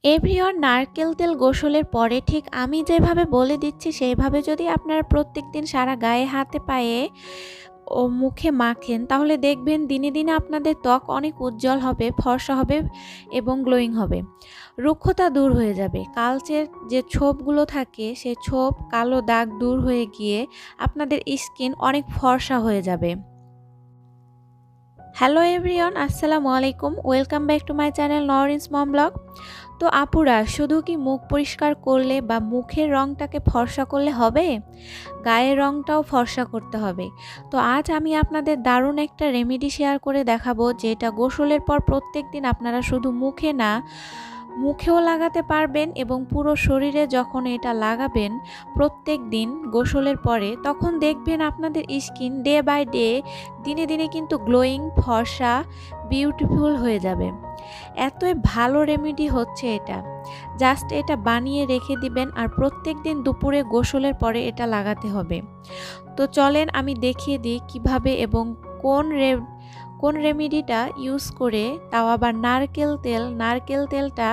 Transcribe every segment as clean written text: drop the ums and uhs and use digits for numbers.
Everyone, নারকেল তেল গোসলের পরে ঠিক আমি যেভাবে বলে দিচ্ছি সেইভাবে যদি আপনারা প্রত্যেকদিন সারা গায়ে, হাতে, পায়ে ও মুখে মাখেন তাহলে দেখবেন দিনে দিনে আপনাদের ত্বক অনেক উজ্জ্বল হবে, ফর্সা হবে এবং গ্লোয়িং হবে। রুক্ষতা দূর হয়ে যাবে। কালচের যে ছোপগুলো থাকে সেই ছোপ, কালো দাগ দূর হয়ে গিয়ে আপনাদের স্কিন অনেক ফর্সা হয়ে যাবে। হ্যালো এভরিওয়ান, আসসালামু আলাইকুম। Welcome back to my channel Naureen's mom blog. তো আপুরা, শুধু কি মুখ পরিষ্কার করলে বা মুখের রঙটাকে ফর্সা করলে হবে? গায়ের রঙটাও ফর্সা করতে হবে। তো আজ আমি আপনাদের দারুণ একটা রেমেডি শেয়ার করে দেখাবো, যেটা গোসলের পর প্রত্যেক দিন আপনারা শুধু মুখে না, মুখেও লাগাতে পারবেন এবং পুরো শরীরে যখন এটা লাগাবেন প্রত্যেক দিন গোসলের পরে, তখন দেখবেন আপনাদের স্কিন ডে বাই ডে, দিনে দিনে কিন্তু গ্লোয়িং, ফর্সা, বিউটিফুল হয়ে যাবে। এতই ভালো রেমেডি হচ্ছে এটা। জাস্ট এটা বানিয়ে রেখে দিবেন আর প্রত্যেক দিন দুপুরে গোসলের পরে এটা লাগাতে হবে। তো চলেন আমি দেখিয়ে দিই কিভাবে এবং কোন রেমেডিটা ইউজ করে, তাও আবার নারকেল তেলটা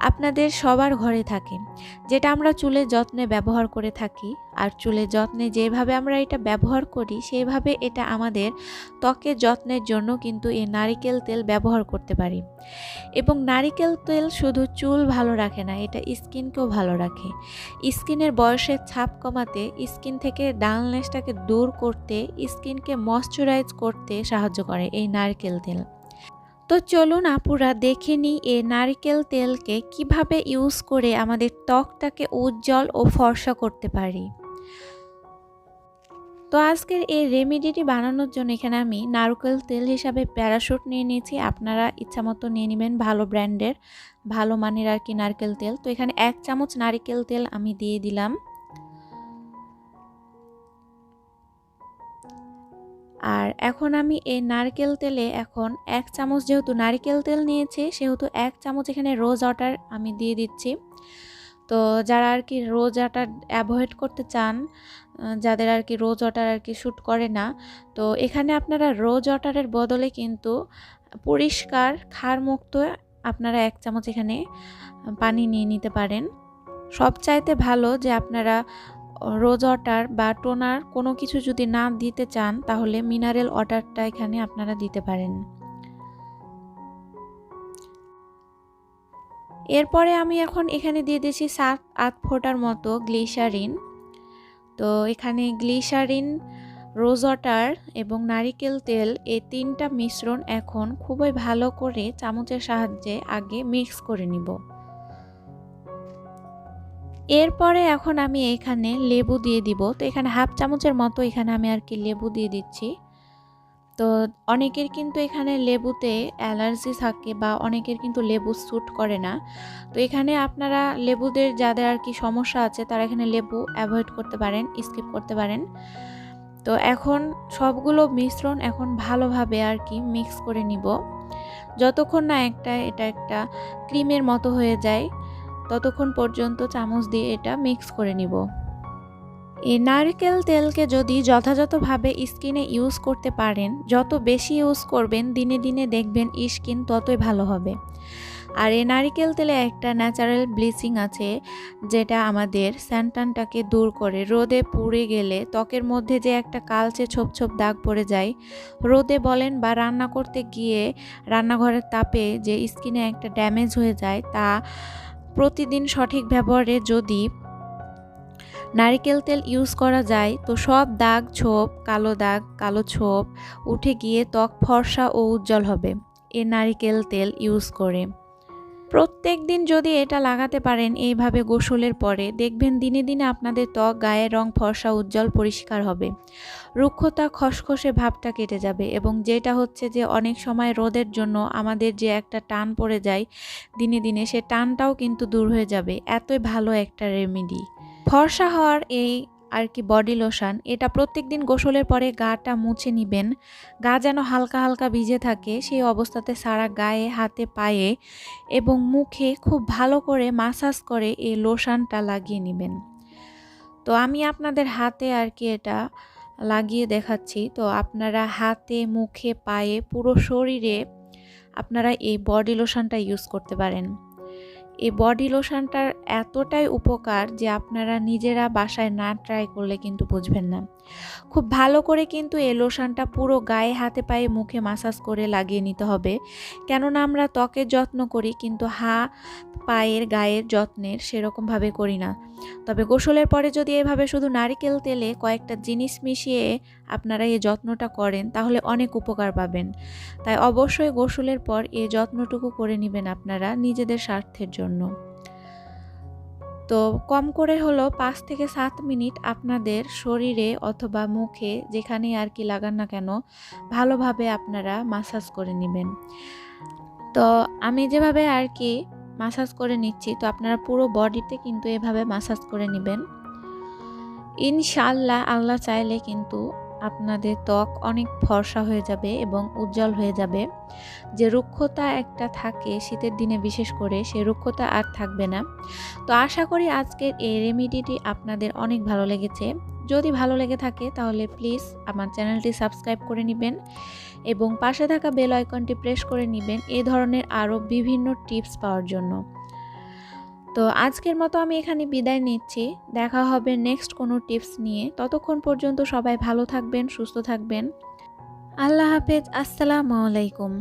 আপনাদের সবার ঘরে থাকে, যেটা আমরা চুলের যত্নে ব্যবহার করে থাকি। আর চুলের যত্নে যেভাবে আমরা এটা ব্যবহার করি সেইভাবে এটা আমাদের ত্বকের যত্নের জন্য কিন্তু এই নারকেল তেল ব্যবহার করতে পারি। এবং নারকেল তেল শুধু চুল ভালো রাখে না, এটা স্কিনকেও ভালো রাখে। স্কিনের বয়সের ছাপ কমাতে, স্কিন থেকে ডালনেসটাকে দূর করতে, স্কিনকে ময়শ্চারাইজ করতে সাহায্য করে এই নারকেল তেল। তো চলুন আপুরা দেখে নিই এই নারকেল তেলকে কিভাবে ইউজ করে আমাদের ত্বকটাকে উজ্জ্বল ও ফর্সা করতে পারি। তো আজকের এই রেমেডিটি বানানোর জন্য এখানে আমি নারকেল তেল হিসাবে প্যারাশুট নিয়ে নিয়েছি। আপনারা ইচ্ছামতো নিয়ে নেবেন ভালো ব্র্যান্ডের, ভালো মানের আর কি নারকেল তেল। তো এখানে 1 চামচ নারকেল তেল আমি দিয়ে দিলাম। আর এখন আমি এই নারকেল তেলে এখন 1 চামচ, যেহেতু নারকেল তেল নিয়েছি সেহেতু 1 চামচ এখানে রোজ ওয়াটার আমি দিয়ে দিচ্ছি। তো যারা আর কি রোজ ওয়াটার অ্যাভয়েড করতে চান, যাদের আর কি রোজ ওয়াটার আর কি শ্যুট করে না, তো এখানে আপনারা রোজ ওয়াটারের বদলে কিন্তু পরিষ্কার ক্ষারমুক্ত আপনারা 1 চামচ এখানে পানি নিয়ে নিতে পারেন। সবচাইতে ভালো যে আপনারা রোজ ওয়াটার বা টোনার কোনো কিছু যদি না দিতে চান তাহলে মিনারেল ওয়াটারটা এখানে আপনারা দিতে পারেন। এরপরে আমি এখন এখানে দিয়ে দিয়েছি 7-8 ফোঁটার মতো গ্লিসারিন। তো এখানে গ্লিসারিন, রোজ ওয়াটার এবং নারিকেল তেল, এই 3টা মিশ্রণ এখন খুবই ভালো করে চামচের সাহায্যে আগে মিক্স করে নিব। এরপরে এখন আমি এখানে লেবু দিয়ে দিব। তো এখানে 1/2 চামচের মতো এখানে আমি আর কি লেবু দিয়ে দিচ্ছি। তো অনেকের কিন্তু এখানে লেবুতে অ্যালার্জি থাকে বা অনেকের কিন্তু লেবু স্যুট করে না। তো এখানে আপনারা লেবুদের যাদের আর কি সমস্যা আছে তারা এখানে লেবু অ্যাভয়েড করতে পারেন, স্কিপ করতে পারেন। তো এখন সবগুলো মিশ্রণ এখন ভালোভাবে আর কি মিক্স করে নিব। যতক্ষণ না এটা একটা ক্রিমের মতো হয়ে যায় ততক্ষণ পর্যন্ত চামচ দিয়ে এটা মিক্স করে নিব। এই নারকেল তেলকে যদি যথাযথভাবে স্কিনে ইউজ করতে পারেন, যত বেশি ইউজ করবেন দিনে দিনে দেখবেন স্কিন ততই ভালো হবে। আর এই নারকেল তেলে একটা ন্যাচারাল ব্লিচিং আছে, যেটা আমাদের স্যানটানটাকে দূর করে। রোদে পুড়ে গেলে ত্বকের মধ্যে যে একটা কালচে ছোপ ছোপ দাগ পড়ে যায়, রোদে বলেন বা রান্না করতে গিয়ে রান্নাঘরের তাপে যে স্কিনে একটা ড্যামেজ হয়ে যায়, তা প্রতিদিন সঠিক ব্যবহারে যদি নারকেল তেল ইউজ করা যায় তো সব দাগ ছোপ, কালো দাগ, কালো ছোপ উঠে গিয়ে ত্বক ফর্সা ও উজ্জ্বল হবে এই নারকেল তেল ইউজ করে। প্রত্যেক দিন যদি এটা লাগাতে পারেন এইভাবে গোসলের পরে, দেখবেন দিনে দিনে আপনাদের ত্বক, গায়ের রং ফর্সা, উজ্জ্বল, পরিষ্কার হবে। রুক্ষতা, খসখসে ভাবটা কেটে যাবে এবং যেটা হচ্ছে যে অনেক সময় রোদের জন্য আমাদের যে একটা টান পড়ে যায় দিনে দিনে, সে টানটাও কিন্তু দূর হয়ে যাবে। এতই ভালো একটা রেমেডি। ফর্সা হওয়ার এই আর কি বডি লোশন, এটা প্রত্যেক দিন গোসলের পরে গাটা মুছে নেবেন। গা যেন হালকা হালকা ভিজে থাকে সেই অবস্থাতে সারা গায়ে, হাতে, পায়ে এবং মুখে খুব ভালো করে মাসাজ করে এই লোশনটা লাগিয়ে নেবেন। তো আমি আপনাদের হাতে আর কি এটা লাগিয়ে দেখাচ্ছি। তো আপনারা হাতে, মুখে, পায়ে, পুরো শরীরে আপনারা এই বডি লোশনটা ইউজ করতে পারেন। এই বডি লোশনটার এতটাই উপকার যে আপনারা নিজেরা বাসায় না ট্রাই করলে কিন্তু বুঝবেন না। খুব ভালো করে কিন্তু এই লোশনটা পুরো গায়ে, হাতে, পায়ে, মুখে মাসাজ করে লাগিয়ে নিতে হবে। কেননা আমরা ত্বকের যত্ন করি কিন্তু পায়ের, গায়ের যত্নের সেরকমভাবে করি না। তবে গোসলের পরে যদি এভাবে শুধু নারিকেল তেলে কয়েকটা জিনিস মিশিয়ে আপনারা এই যত্নটা করেন তাহলে অনেক উপকার পাবেন। তাই অবশ্যই গোসলের পর এই যত্নটুকু করে নেবেন আপনারা নিজেদের স্বার্থের জন্য। তো কম করে হলো 5 থেকে 7 মিনিট আপনাদের শরীরে অথবা মুখে যেখানেই আর কি লাগান না কেন ভালোভাবে আপনারা মাসাজ করে নেবেন। তো আমি যেভাবে আর কি মাসাজ করে নিচ্ছি, তো আপনারা পুরো বডিতে কিন্তু এভাবে মাসাজ করে নেবেন। ইনশাআল্লাহ আল্লাহ চাইলে কিন্তু আপনাদের ত্বক অনেক ফর্সা হয়ে যাবে এবং উজ্জ্বল হয়ে যাবে। যে রুক্ষতা একটা থাকে শীতের দিনে বিশেষ করে, সেই রুক্ষতা আর থাকবে না। তো আশা করি আজকের এই রেমেডিটি আপনাদের অনেক ভালো লেগেছে। যদি ভালো লেগে থাকে তাহলে প্লিজ আমার চ্যানেলটি সাবস্ক্রাইব করে নেবেন এবং পাশে থাকা বেল আইকনটি প্রেস করে নেবেন এই ধরনের আরও বিভিন্ন টিপস পাওয়ার জন্য। তো আজকের মতো আমি এখানে বিদায় নিচ্ছি। দেখা হবে নেক্সট কোনো টিপস নিয়ে। ততক্ষণ পর্যন্ত সবাই ভালো থাকবেন, সুস্থ থাকবেন। আল্লাহ হাফেজ। আসসালামু আলাইকুম।